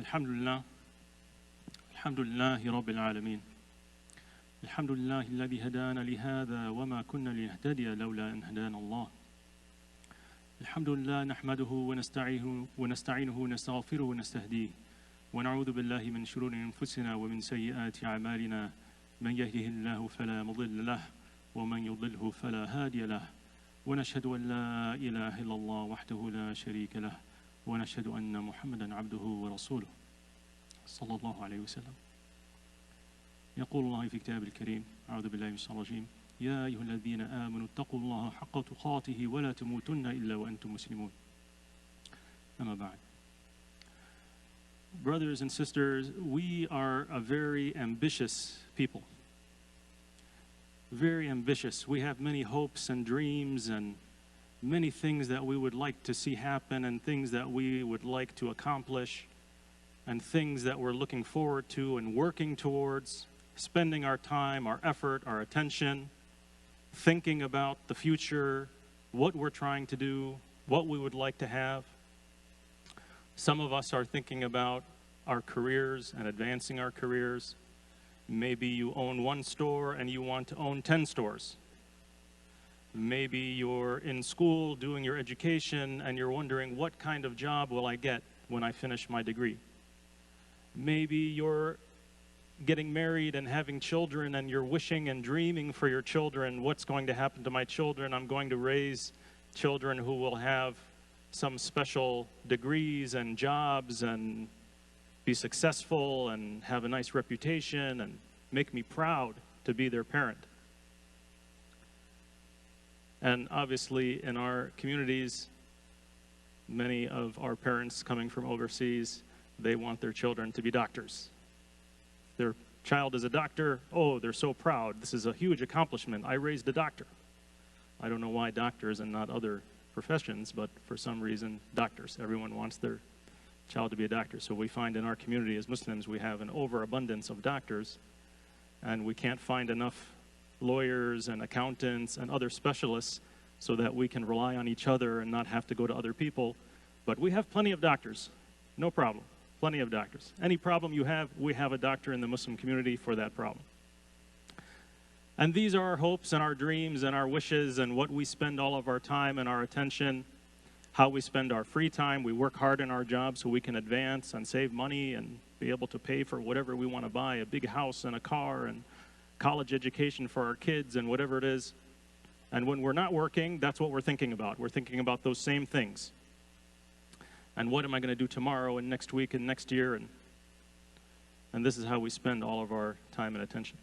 Alhamdulillah. Alhamdulillahi Rabbil Alameen. Alhamdulillahi alladhi hadana lihada wa ma kunna linahtadiya lawla an hadana Allah. Alhamdulillah nahmaduhu wa nasta'inuhu wa nastaghfiruhu wa nastahdihi. Wa na'udhu billahi min shururi anfusina wa min sayyiati a'malina. Man yahdihillahu fala mudilla lahu wa man yudlilhu fala hadiya lahu. Wa nashhadu an la ilaha illallah wahdahu la sharika lahu. ونشهد أن محمدا عبده ورسوله صلى الله عليه وسلم. يقول الله في كتابه الكريم أعوذ بالله من الشيطان الرجيم يا أيها الذين آمنوا اتقوا الله حق تقاته ولا تموتن إلا وأنتم مسلمون. أما بعد. Brothers and sisters, we are a very ambitious people. Very ambitious. We have many hopes and dreams and many things that we would like to see happen and things that we would like to accomplish and things that we're looking forward to and working towards, spending our time, our effort, our attention, thinking about the future, what we're trying to do, what we would like to have. Some of us are thinking about our careers and advancing our careers. Maybe you own one store and you want to own 10 stores. Maybe you're in school doing your education and you're wondering, what kind of job will I get when I finish my degree? Maybe you're getting married and having children and you're wishing and dreaming for your children, what's going to happen to my children? I'm going to raise children who will have some special degrees and jobs and be successful and have a nice reputation and make me proud to be their parent. And obviously in our communities, many of our parents coming from overseas, they want their children to be doctors. Their child is a doctor, oh, they're so proud. This is a huge accomplishment. I raised a doctor. I don't know why doctors and not other professions, but for some reason, doctors. Everyone wants their child to be a doctor. So we find in our community as Muslims, we have an overabundance of doctors, and we can't find enough lawyers and accountants and other specialists so that we can rely on each other and not have to go to other people. But we have plenty of doctors, no problem, plenty of doctors. Any problem you have, we have a doctor in the Muslim community for that problem. And these are our hopes and our dreams and our wishes and what we spend all of our time and our attention, how we spend our free time. We work hard in our job so we can advance and save money and be able to pay for whatever we want to buy, a big house and a car and college education for our kids and whatever it is. And when we're not working, that's what we're thinking about. We're thinking about those same things. And what am I going to do tomorrow and next week and next year? And this is how we spend all of our time and attention.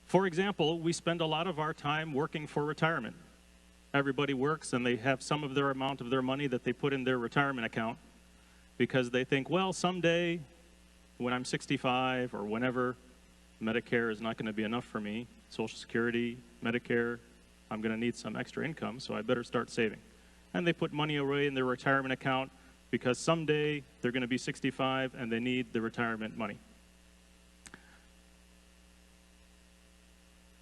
For example, we spend a lot of our time working for retirement. Everybody works and they have some of their amount of their money that they put in their retirement account because they think, well, someday when I'm 65 or whenever, Medicare is not going to be enough for me. Social Security, Medicare, I'm going to need some extra income, so I better start saving. And they put money away in their retirement account because someday they're going to be 65 and they need the retirement money.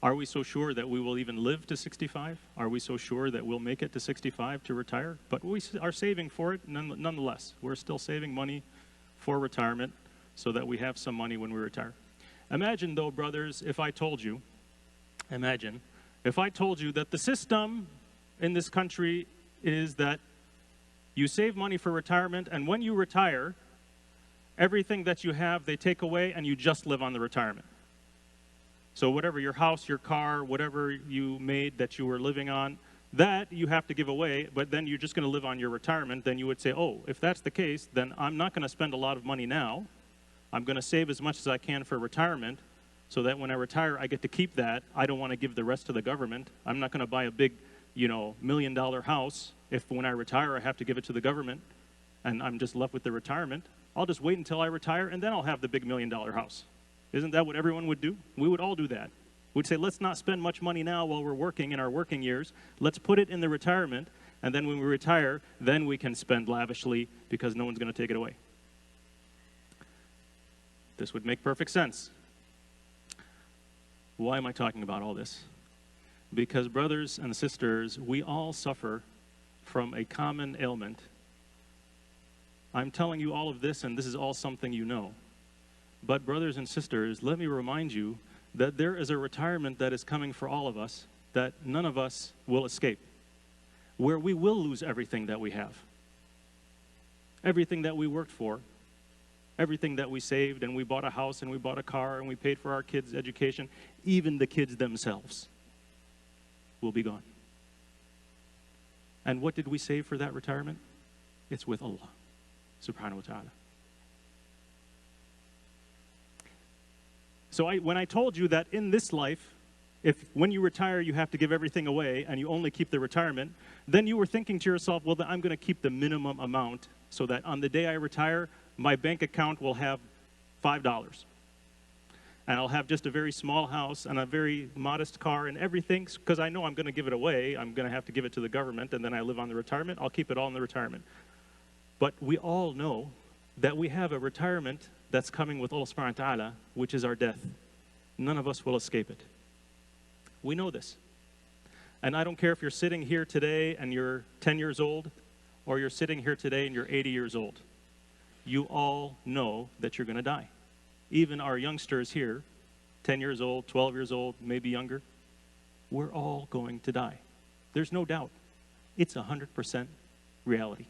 Are we so sure that we will even live to 65? Are we so sure that we'll make it to 65 to retire? But we are saving for it nonetheless. We're still saving money for retirement so that we have some money when we retire. Imagine though, brothers, if I told you that the system in this country is that you save money for retirement, and when you retire, everything that you have, they take away, and you just live on the retirement. So whatever your house, your car, whatever you made that you were living on, that you have to give away, but then you're just going to live on your retirement. Then you would say, oh, if that's the case, then I'm not going to spend a lot of money now. I'm going to save as much as I can for retirement so that when I retire, I get to keep that. I don't want to give the rest to the government. I'm not going to buy a big, $1 million house if when I retire, I have to give it to the government and I'm just left with the retirement. I'll just wait until I retire and then I'll have the big $1 million house. Isn't that what everyone would do? We would all do that. We'd say, let's not spend much money now while we're working in our working years. Let's put it in the retirement, and then when we retire, then we can spend lavishly because no one's going to take it away. This would make perfect sense. Why am I talking about all this? Because brothers and sisters, we all suffer from a common ailment I'm telling you all of this, and this is all something you know. But brothers and sisters, let me remind you that there is a retirement that is coming for all of us that none of us will escape, where we will lose everything that we have, everything that we worked for, everything that we saved, and we bought a house and we bought a car and we paid for our kids' education. Even the kids themselves will be gone. And what did we save for that retirement? It's with Allah subhanahu wa ta'ala. So when I told you that in this life, if when you retire you have to give everything away and you only keep the retirement, then you were thinking to yourself, well, then I'm going to keep the minimum amount so that on the day I retire, my bank account will have $5. And I'll have just a very small house and a very modest car and everything, because I know I'm going to give it away. I'm going to have to give it to the government, and then I live on the retirement. I'll keep it all in the retirement. But we all know that we have a retirement that's coming with Allah subhanahu wa ta'ala, which is our death. None of us will escape it. We know this. And I don't care if you're sitting here today and you're 10 years old, or you're sitting here today and you're 80 years old. You all know that you're going to die. Even our youngsters here, 10 years old, 12 years old, maybe younger, we're all going to die. There's no doubt. It's 100% reality.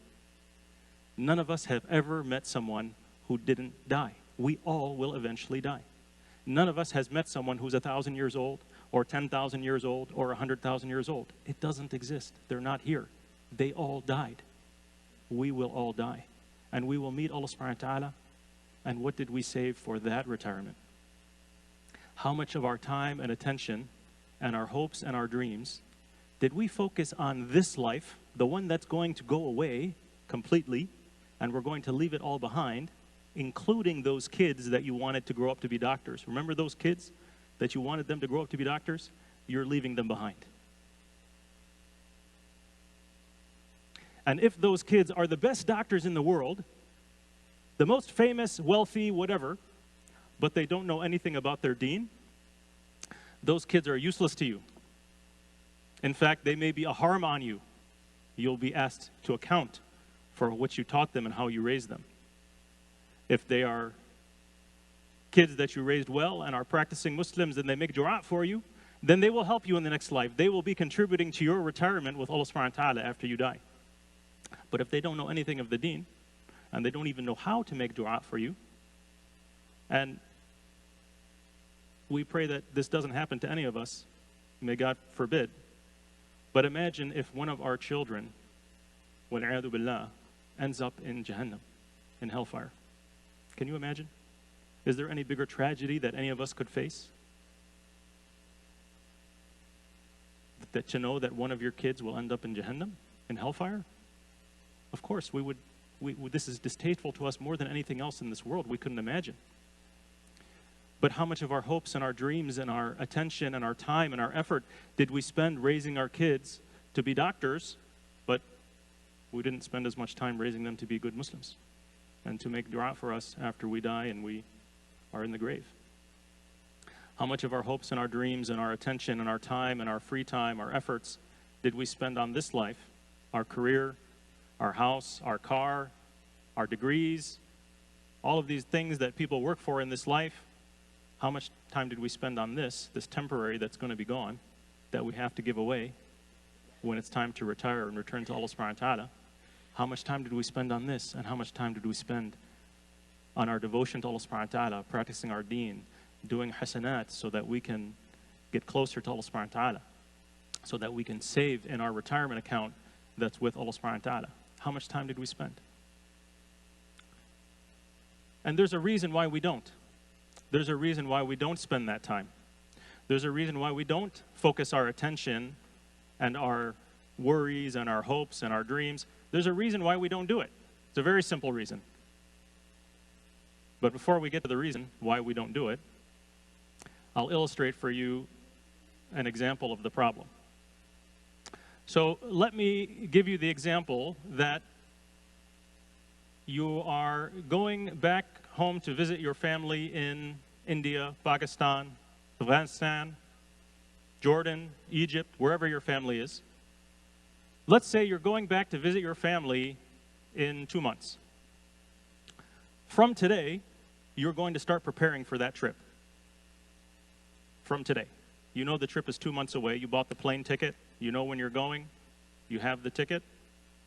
None of us have ever met someone who didn't die. We all will eventually die. None of us has met someone who's 1,000 years old, or 10,000 years old, or 100,000 years old. It doesn't exist. They're not here. They all died. We will all die. And we will meet Allah subhanahu wa ta'ala. And what did we save for that retirement? How much of our time and attention and our hopes and our dreams did we focus on this life, the one that's going to go away completely, and we're going to leave it all behind, including those kids that you wanted to grow up to be doctors? Remember those kids that you wanted them to grow up to be doctors? You're leaving them behind. And if those kids are the best doctors in the world, the most famous, wealthy, whatever, but they don't know anything about their deen, those kids are useless to you. In fact, they may be a harm on you. You'll be asked to account for what you taught them and how you raised them. If they are kids that you raised well and are practicing Muslims and they make dua for you, then they will help you in the next life. They will be contributing to your retirement with Allah subhanahu wa ta'ala after you die. But if they don't know anything of the deen, and they don't even know how to make dua for you, and we pray that this doesn't happen to any of us, may God forbid, but imagine if one of our children, wal'iyadu billah, ends up in Jahannam, in hellfire. Can you imagine? Is there any bigger tragedy that any of us could face? That to know that one of your kids will end up in Jahannam, in hellfire? Of course, this is distasteful to us more than anything else in this world. We couldn't imagine. But how much of our hopes and our dreams and our attention and our time and our effort did we spend raising our kids to be doctors, but we didn't spend as much time raising them to be good Muslims and to make dua for us after we die and we are in the grave? How much of our hopes and our dreams and our attention and our time and our free time, our efforts, did we spend on this life, our career, our house, our car, our degrees, all of these things that people work for in this life? How much time did we spend on this temporary that's going to be gone, that we have to give away when it's time to retire and return to Allah subhanahu wa ta'ala? How much time did we spend on this, and how much time did we spend on our devotion to Allah subhanahu wa ta'ala, practicing our deen, doing hasanat so that we can get closer to Allah subhanahu wa ta'ala, so that we can save in our retirement account that's with Allah subhanahu wa ta'ala? How much time did we spend? And there's a reason why we don't. There's a reason why we don't spend that time. There's a reason why we don't focus our attention and our worries and our hopes and our dreams. There's a reason why we don't do it. It's a very simple reason. But before we get to the reason why we don't do it, I'll illustrate for you an example of the problem. So let me give you the example that you are going back home to visit your family in India, Pakistan, Afghanistan, Jordan, Egypt, wherever your family is. Let's say you're going back to visit your family in 2 months. From today, you're going to start preparing for that trip. From today. You know the trip is 2 months away. You bought the plane ticket. You know when you're going. You have the ticket,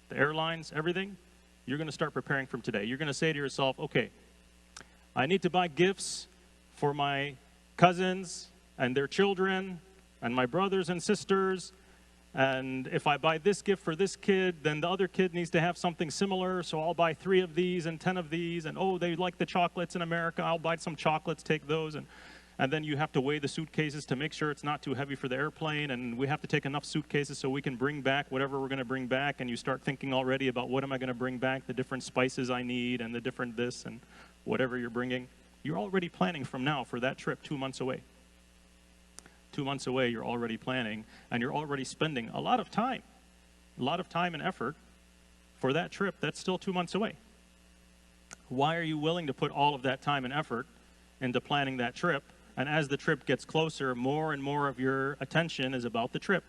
the airlines, everything. You're going to start preparing from today. You're going to say to yourself, okay, I need to buy gifts for my cousins and their children and my brothers and sisters. And if I buy this gift for this kid, then the other kid needs to have something similar. So I'll buy 3 of these and 10 of these. And oh, they like the chocolates in America. I'll buy some chocolates, take those. And then you have to weigh the suitcases to make sure it's not too heavy for the airplane. And we have to take enough suitcases so we can bring back whatever we're going to bring back. And you start thinking already about what am I going to bring back, the different spices I need and the different this and whatever you're bringing. You're already planning from now for that trip 2 months away. 2 months away, you're already planning, and you're already spending a lot of time and effort for that trip that's still 2 months away. Why are you willing to put all of that time and effort into planning that trip? And as the trip gets closer, more and more of your attention is about the trip.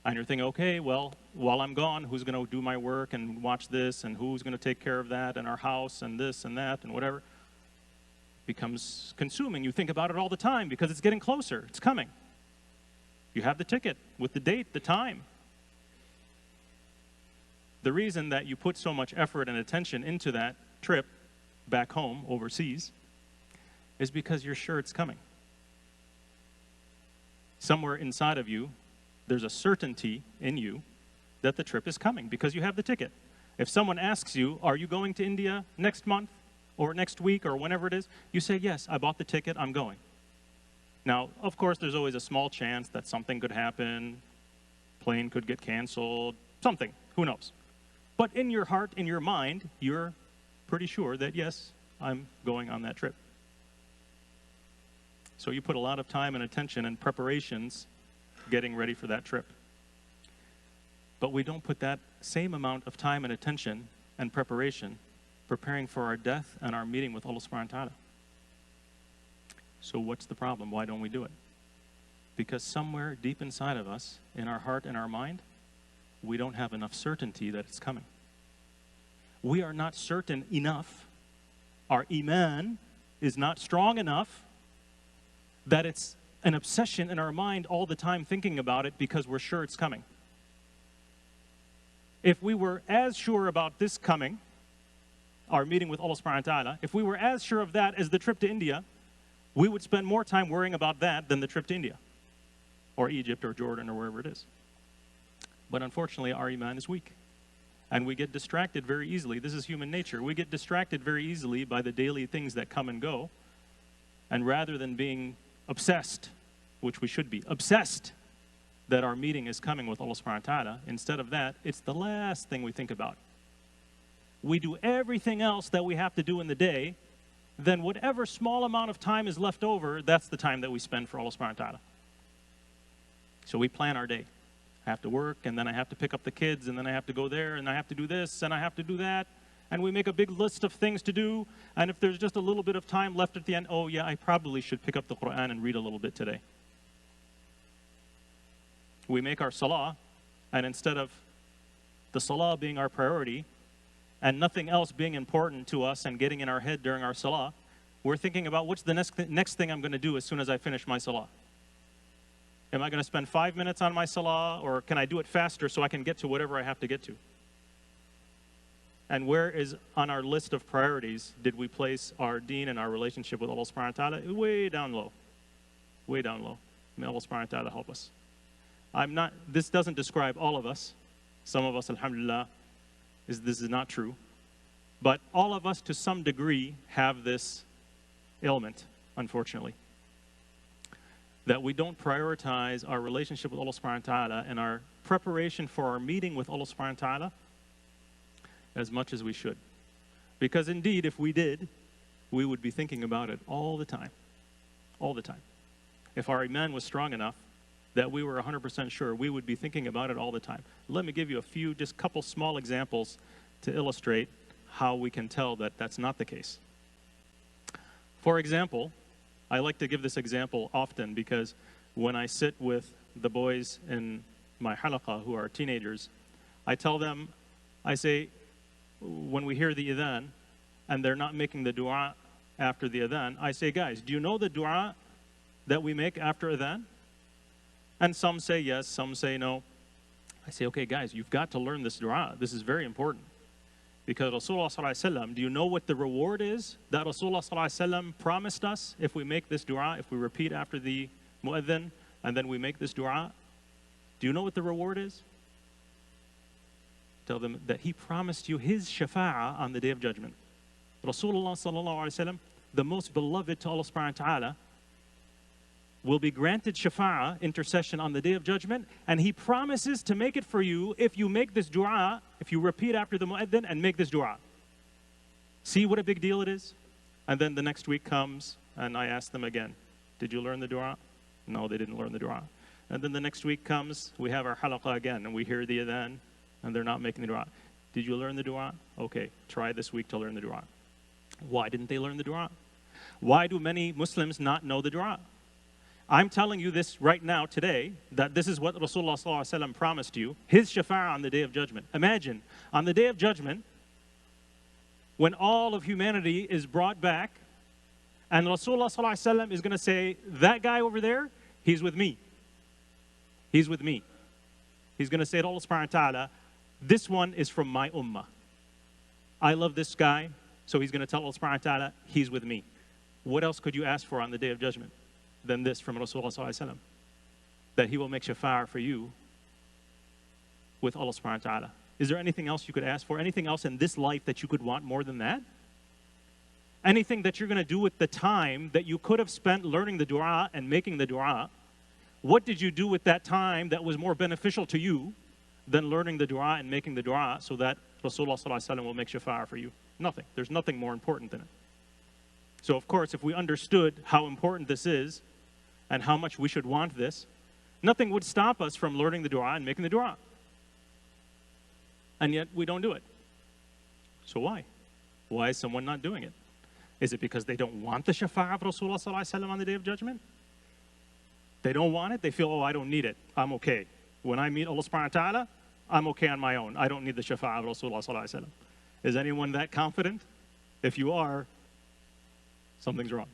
And you're thinking, okay, well, while I'm gone, who's going to do my work and watch this, and who's going to take care of that, and our house, and this and that, and whatever. Becomes consuming. You think about it all the time because it's getting closer. It's coming. You have the ticket with the date, the time. The reason that you put so much effort and attention into that trip back home, overseas, is because you're sure it's coming. Somewhere inside of you, there's a certainty in you that the trip is coming because you have the ticket. If someone asks you, are you going to India next month or next week or whenever it is, you say, yes, I bought the ticket, I'm going. Now, of course, there's always a small chance that something could happen, plane could get canceled, something, who knows. But in your heart, in your mind, you're pretty sure that, yes, I'm going on that trip. So you put a lot of time and attention and preparations getting ready for that trip. But we don't put that same amount of time and attention and preparation preparing for our death and our meeting with Allah subhanahu wa ta'ala. So what's the problem? Why don't we do it? Because somewhere deep inside of us, in our heart and our mind, we don't have enough certainty that it's coming. We are not certain enough. Our iman is not strong enough that it's an obsession in our mind all the time thinking about it because we're sure it's coming. If we were as sure about this coming, our meeting with Allah subhanahu wa ta'ala, if we were as sure of that as the trip to India, we would spend more time worrying about that than the trip to India or Egypt or Jordan or wherever it is. But unfortunately, our iman is weak. And we get distracted very easily. This is human nature. We get distracted very easily by the daily things that come and go. And rather than being obsessed, which we should be, obsessed that our meeting is coming with Allah subhanahu wa ta'ala, instead of that, it's the last thing we think about. We do everything else that we have to do in the day, then whatever small amount of time is left over, that's the time that we spend for Allah subhanahu wa ta'ala. So we plan our day. I have to work, and then I have to pick up the kids, and then I have to go there, and I have to do this, and I have to do that. And we make a big list of things to do, and if there's just a little bit of time left at the end, oh yeah, I probably should pick up the Quran and read a little bit today. We make our salah, and instead of the salah being our priority, and nothing else being important to us and getting in our head during our salah, we're thinking about what's the next thing I'm going to do as soon as I finish my salah. Am I going to spend 5 minutes on my salah, or can I do it faster so I can get to whatever I have to get to? And where is on our list of priorities did we place our deen and our relationship with Allah subhanahu wa ta'ala? Way down low. Way down low. May Allah subhanahu wa ta'ala help us. This doesn't describe all of us. Some of us, alhamdulillah, this is not true. But all of us to some degree have this ailment, unfortunately. That we don't prioritize our relationship with Allah subhanahu wa ta'ala and our preparation for our meeting with Allah subhanahu wa ta'ala as much as we should. Because indeed, if we did, we would be thinking about it all the time. All the time. If our iman was strong enough that we were 100% sure, we would be thinking about it all the time. Let me give you just a couple small examples to illustrate how we can tell that that's not the case. For example, I like to give this example often because when I sit with the boys in my halaqah who are teenagers, I tell them, I say, when we hear the adhan, and they're not making the dua after the adhan, I say, guys, do you know the dua that we make after adhan? And some say yes, some say no. I say, okay, guys, you've got to learn this dua. This is very important. Because Rasulullah sallallahu alaihi wasallam, do you know what the reward is that Rasulullah sallallahu alaihi wasallam promised us if we make this dua, if we repeat after the mu'adhin, and then we make this dua? Do you know what the reward is? Tell them that he promised you his shafa'ah on the Day of Judgment. Rasulullah sallallahu alaihi wasallam, the most beloved to Allah subhanahu wa ta'ala, will be granted shafa'ah, intercession, on the Day of Judgment, and he promises to make it for you if you make this dua, if you repeat after the mu'adhin and make this dua. See what a big deal it is? And then the next week comes, and I ask them again, did you learn the dua? No, they didn't learn the dua. And then the next week comes, we have our halaqah again, and we hear the adhan, and they're not making the dua. Did you learn the dua? Okay, try this week to learn the dua. Why didn't they learn the dua? Why do many Muslims not know the dua? I'm telling you this right now, today, that this is what Rasulullah sallallahu alaihi wasallam promised you, his shafa'ah on the Day of Judgment. Imagine, on the Day of Judgment, when all of humanity is brought back, and Rasulullah sallallahu alaihi wasallam is going to say, that guy over there, he's with me. He's with me. He's going to say to Allah subhanahu wa ta'ala, this one is from my ummah. I love this guy, so he's going to tell Allah subhanahu wa ta'ala, he's with me. What else could you ask for on the Day of Judgment than this from Rasulullah sallallahu alaihi wasallam? That he will make shafa'ah for you with Allah subhanahu wa ta'ala. Is there anything else you could ask for? Anything else in this life that you could want more than that? Anything that you're going to do with the time that you could have spent learning the dua and making the dua? What did you do with that time that was more beneficial to you than learning the dua and making the dua so that Rasulullah sallallahu alaihi wasallam will make shafa'ah for you? Nothing. There's nothing more important than it. So of course, if we understood how important this is and how much we should want this, nothing would stop us from learning the dua and making the dua. And yet we don't do it. So why? Why is someone not doing it? Is it because they don't want the shafa'ah of Rasulullah sallallahu alaihi wasallam on the Day of Judgment? They don't want it. They feel, oh, I don't need it. I'm okay. When I meet Allah subhanahu wa ta'ala, I'm okay on my own. I don't need the shafa'ah of Rasulullah sallallahu alaihi wasallam. Is anyone that confident? If you are, something's wrong.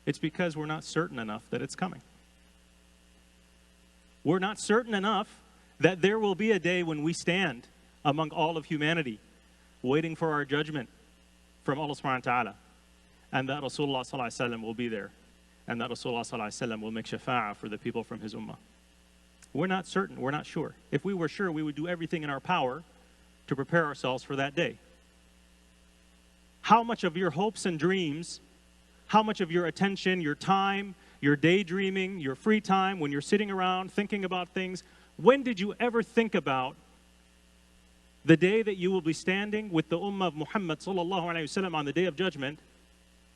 It's because we're not certain enough that it's coming. We're not certain enough that there will be a day when we stand among all of humanity, waiting for our judgment from Allah subhanahu wa ta'ala, and that Rasulullah sallallahu alaihi wasallam will be there, and that Rasulullah sallallahu alaihi wasallam will make shafa'ah for the people from his ummah. We're not certain, we're not sure. If we were sure, we would do everything in our power to prepare ourselves for that day. How much of your hopes and dreams, how much of your attention, your time, your daydreaming, your free time, when you're sitting around thinking about things, when did you ever think about the day that you will be standing with the ummah of Muhammad sallallahu alaihi wasallam on the Day of Judgment,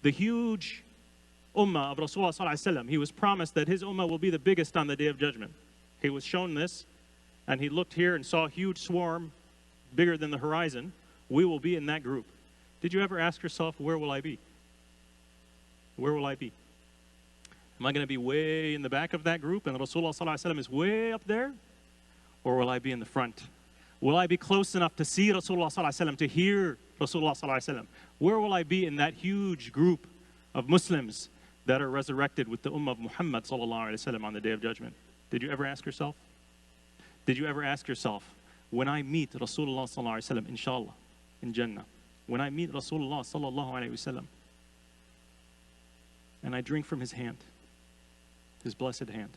the huge ummah of Rasulullah sallallahu alaihi wasallam? He was promised that his ummah will be the biggest on the Day of Judgment. He was shown this, and he looked here and saw a huge swarm, bigger than the horizon. We will be in that group. Did you ever ask yourself, where will I be? Where will I be? Am I going to be way in the back of that group and Rasulullah sallallahu alaihi wasallam is way up there? Or will I be in the front? Will I be close enough to see Rasulullah sallallahu alaihi wasallam, to hear Rasulullah sallallahu alaihi wasallam? Where will I be in that huge group of Muslims that are resurrected with the ummah of Muhammad sallallahu alaihi wasallam on the Day of Judgment? Did you ever ask yourself? Did you ever ask yourself, when I meet Rasulullah sallallahu alaihi wasallam, inshallah, in Jannah, when I meet Rasulullah sallallahu alaihi wasallam, and I drink from his hand, his blessed hand,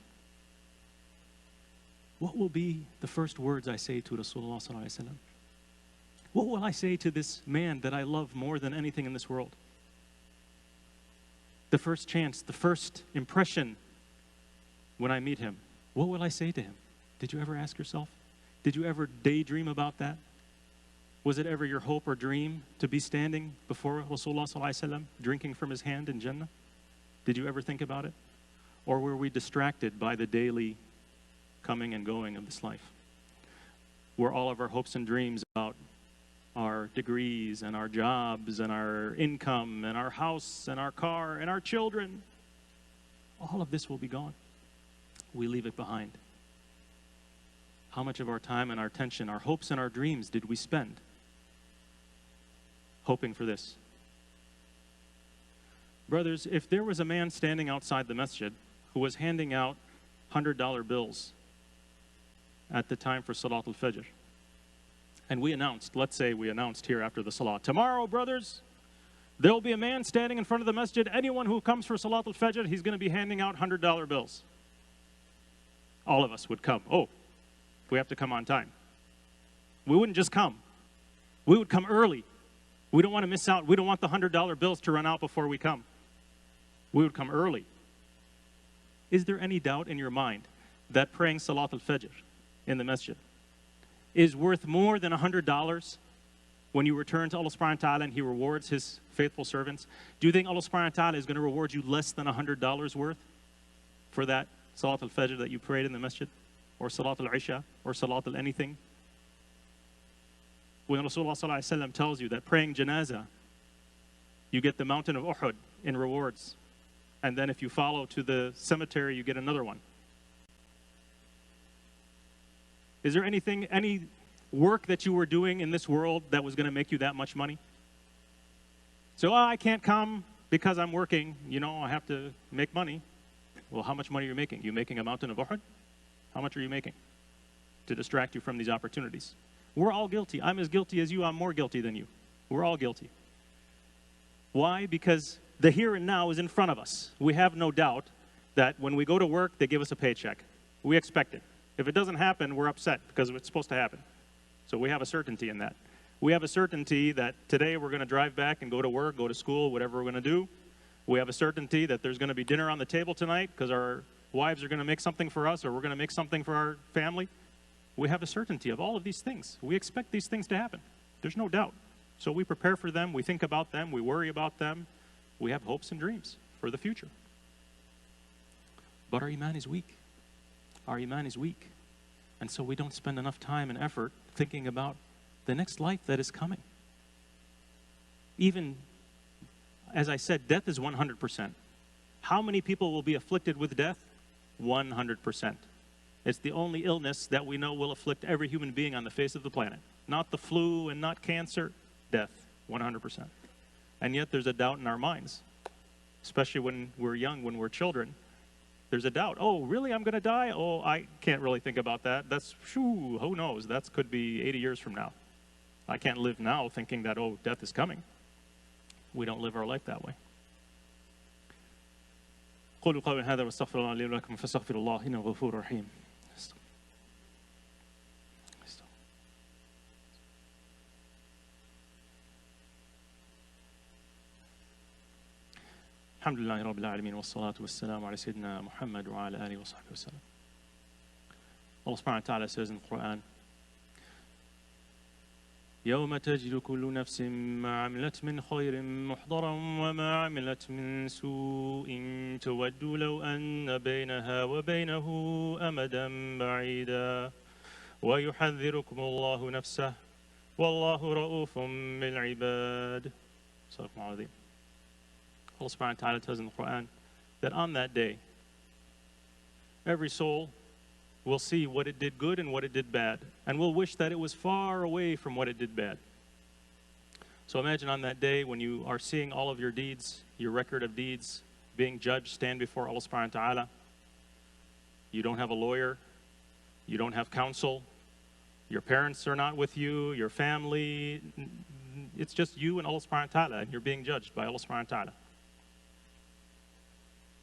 what will be the first words I say to Rasulullah sallallahu alaihi wasallam? What will I say to this man that I love more than anything in this world? The first chance, the first impression when I meet him, what will I say to him? Did you ever ask yourself? Did you ever daydream about that? Was it ever your hope or dream to be standing before Rasulullah sallallahu alaihi wasallam, drinking from his hand in Jannah? Did you ever think about it? Or were we distracted by the daily coming and going of this life? Were all of our hopes and dreams about our degrees and our jobs and our income and our house and our car and our children? All of this will be gone. We leave it behind. How much of our time and our attention, our hopes and our dreams did we spend hoping for this? Brothers, if there was a man standing outside the masjid who was handing out $100 bills at the time for Salat al-Fajr, and we announced, let's say we announced here after the Salah, tomorrow, brothers, there will be a man standing in front of the masjid. Anyone who comes for Salat al-Fajr, he's going to be handing out $100 bills. All of us would come. Oh, we have to come on time. We wouldn't just come. We would come early. We don't want to miss out. We don't want the $100 bills to run out before we come. We would come early. Is there any doubt in your mind that praying Salat al-Fajr in the masjid is worth more than $100 when you return to Allah subhanahu wa ta'ala and He rewards His faithful servants? Do you think Allah subhanahu wa ta'ala is going to reward you less than $100 worth for that Salat al-Fajr that you prayed in the masjid? Or Salat al-Isha? Or Salat al-anything? When Rasulullah sallallahu alaihi wasallam tells you that praying janazah, you get the mountain of Uhud in rewards. And then if you follow to the cemetery, you get another one. Is there anything, any work that you were doing in this world that was going to make you that much money? So, I can't come because I'm working. You know, I have to make money. Well, how much money are you making? You making a mountain of Uhud? How much are you making to distract you from these opportunities? We're all guilty. I'm as guilty as you. I'm more guilty than you. We're all guilty. Why? Because the here and now is in front of us. We have no doubt that when we go to work, they give us a paycheck. We expect it. If it doesn't happen, we're upset because it's supposed to happen. So we have a certainty in that. We have a certainty that today we're going to drive back and go to work, go to school, whatever we're going to do. We have a certainty that there's going to be dinner on the table tonight because our wives are going to make something for us or we're going to make something for our family. We have a certainty of all of these things. We expect these things to happen. There's no doubt. So we prepare for them. We think about them. We worry about them. We have hopes and dreams for the future. But our iman is weak. Our iman is weak. And so we don't spend enough time and effort thinking about the next life that is coming. Even, as I said, death is 100%. How many people will be afflicted with death? 100%. It's the only illness that we know will afflict every human being on the face of the planet. Not the flu and not cancer, death, 100%. And yet there's a doubt in our minds, especially when we're young, when we're children. There's a doubt. Oh, really? I'm going to die? Oh, I can't really think about that. That's, who knows? That could be 80 years from now. I can't live now thinking that, oh, death is coming. We don't live our life that way. قولوا قولي هذا واستغفر الله لي ولكم فاستغفروا الله إنه غفور رحيم. الحمد لله رب العالمين والصلاة والسلام على سيدنا محمد وعلى آله وصحبه وسلم. Allah subhanahu wa ta'ala says in the Quran, يوم تجد كل نفس ما عملت من خير محضرا وما عملت من سوء تود لو أن بينها وبينه أمدا بعيدا ويحذركم الله نفسه والله رؤوف بالعباد. صدق الله العظيم. Allah subhanahu wa ta'ala tells in the Quran that on that day, every soul will see what it did good and what it did bad, and will wish that it was far away from what it did bad. So imagine on that day when you are seeing all of your deeds, your record of deeds, being judged, stand before Allah subhanahu wa ta'ala. You don't have a lawyer, you don't have counsel, your parents are not with you, your family, it's just you and Allah subhanahu wa ta'ala, and you're being judged by Allah subhanahu wa ta'ala.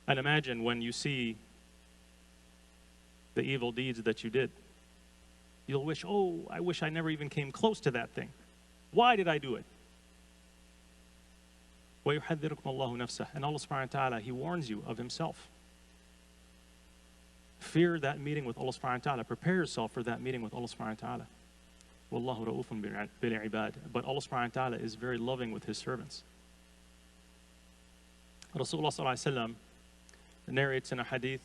And imagine when you see the evil deeds that you did. You'll wish, oh, I wish I never even came close to that thing. Why did I do it? وَيُحَذِّرُكُمُ اللَّهُ نَفْسَهُ. And Allah subhanahu wa ta'ala, He warns you of Himself. Fear that meeting with Allah subhanahu wa ta'ala. Prepare yourself for that meeting with Allah subhanahu wa ta'ala. وَاللَّهُ رَؤُوفٌ بِالْعِبَادِ. But Allah subhanahu wa ta'ala is very loving with His servants. Rasulullah sallallahu alayhi wa sallam narrates in a hadith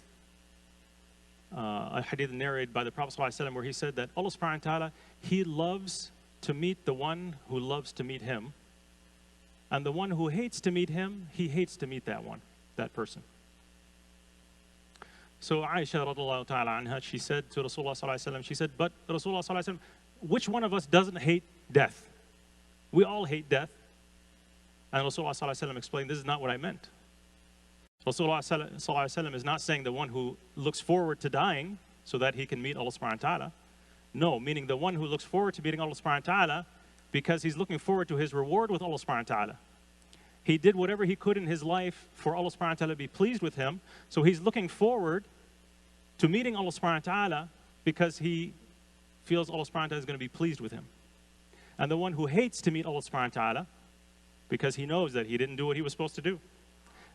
narrated by the Prophet ﷺ where he said that Allah subhanahu wa ta'ala, He loves to meet the one who loves to meet Him, and the one who hates to meet Him, He hates to meet that person. So Aisha radiallahu ta'ala anha, she said to Rasulullah sallallahu alaihi wasallam, she said, but Rasulullah sallallahu alaihi wasallam, which one of us doesn't hate death? We all hate death. And Rasulullah sallallahu alaihi wasallam explained, this is not what I meant. Rasulullah sallallahu alaihi wasallam is not saying the one who looks forward to dying so that he can meet Allah subhanahu wa ta'ala. No, meaning the one who looks forward to meeting Allah subhanahu wa ta'ala because he's looking forward to his reward with Allah subhanahu wa ta'ala. He did whatever he could in his life for Allah subhanahu wa ta'ala to be pleased with him. So he's looking forward to meeting Allah subhanahu wa ta'ala because he feels Allah subhanahu wa ta'ala is going to be pleased with him. And the one who hates to meet Allah subhanahu wa ta'ala because he knows that he didn't do what he was supposed to do.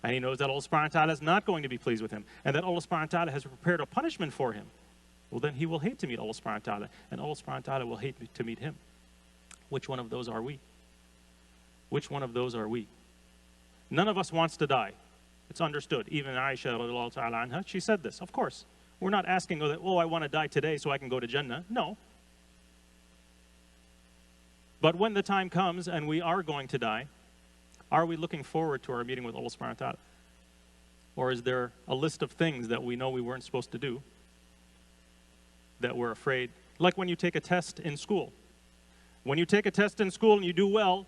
And he knows that Allah subhanahu wa ta'ala is not going to be pleased with him. And that Allah subhanahu wa ta'ala has prepared a punishment for him. Well, then he will hate to meet Allah subhanahu wa ta'ala. And Allah subhanahu wa ta'ala will hate to meet him. Which one of those are we? Which one of those are we? None of us wants to die. It's understood. Even Aisha radiallahu ta'ala anha, she said this. Of course. We're not asking, oh, I want to die today so I can go to Jannah. No. But when the time comes and we are going to die, are we looking forward to our meeting with Allah subhanahu wa ta'ala? Or is there a list of things that we know we weren't supposed to do that we're afraid? Like when you take a test in school. When you take a test in school and you do well,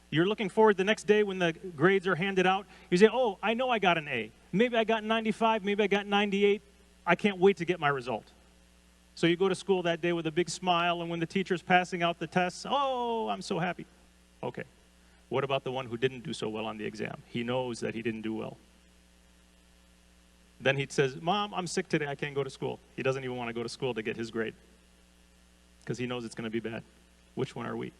you're looking forward the next day when the grades are handed out. You say, oh, I know I got an A. Maybe I got 95, maybe I got 98. I can't wait to get my result. So you go to school that day with a big smile, and when the teacher's passing out the tests, oh, I'm so happy. Okay. What about the one who didn't do so well on the exam? He knows that he didn't do well. Then he says, Mom, I'm sick today, I can't go to school. He doesn't even want to go to school to get his grade because he knows it's going to be bad. Which one are we?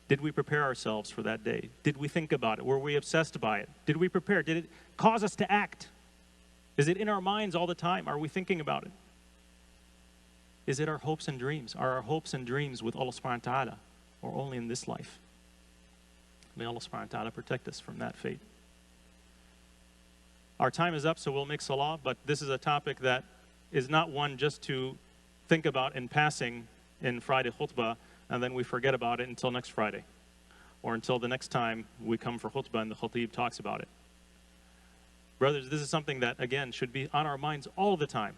Did we prepare ourselves for that day? Did we think about it? Were we obsessed by it? Did we prepare? Did it cause us to act? Is it in our minds all the time? Are we thinking about it? Is it our hopes and dreams? Are our hopes and dreams with Allah subhanahu wa ta'ala or only in this life? May Allah subhanahu wa ta'ala protect us from that fate. Our time is up, so we'll make salah, but this is a topic that is not one just to think about in passing in Friday khutbah, and then we forget about it until next Friday, or until the next time we come for khutbah and the khatib talks about it. Brothers, this is something that, again, should be on our minds all the time.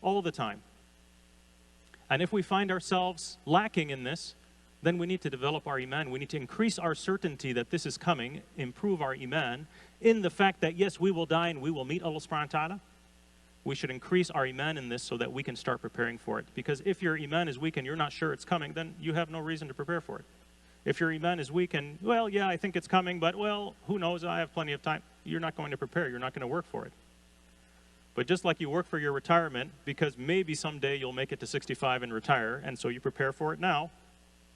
All the time. And if we find ourselves lacking in this, then we need to develop our iman. We need to increase our certainty that this is coming, improve our iman, in the fact that, yes, we will die and we will meet Allah subhanahu wa ta'ala. We should increase our iman in this so that we can start preparing for it. Because if your iman is weak and you're not sure it's coming, then you have no reason to prepare for it. If your iman is weak and, well, yeah, I think it's coming, but, well, who knows, I have plenty of time. You're not going to prepare. You're not going to work for it. But just like you work for your retirement, because maybe someday you'll make it to 65 and retire, and so you prepare for it now,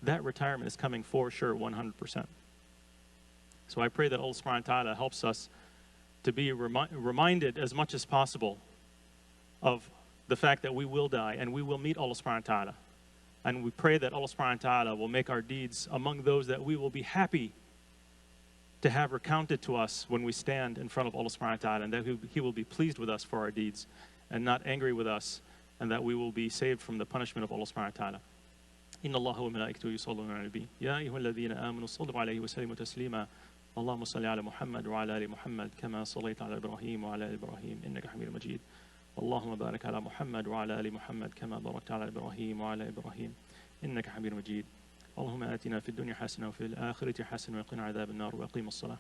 that retirement is coming for sure 100%. So I pray that Allah subhanahu wa ta'ala helps us to be reminded as much as possible of the fact that we will die and we will meet Allah subhanahu wa ta'ala. And we pray that Allah subhanahu wa ta'ala will make our deeds among those that we will be happy to have recounted to us when we stand in front of Allah subhanahu wa ta'ala, and that He will be pleased with us for our deeds and not angry with us, and that we will be saved from the punishment of Allah subhanahu wa ta'ala. إن الله وملائكته يصلون على النبي يا أيها الذين آمنوا صلوا عليه وسلموا تسليما اللهم صل على محمد وعلى آل محمد كما صليت على إبراهيم وعلى آل إبراهيم إنك حميد مجيد اللهم بارك على محمد وعلى آل محمد كما باركت على إبراهيم وعلى إبراهيم إنك حميد مجيد اللهم آتنا في الدنيا حسنة وفي الآخرة حسنة وقنا عذاب النار وأقيم الصلاة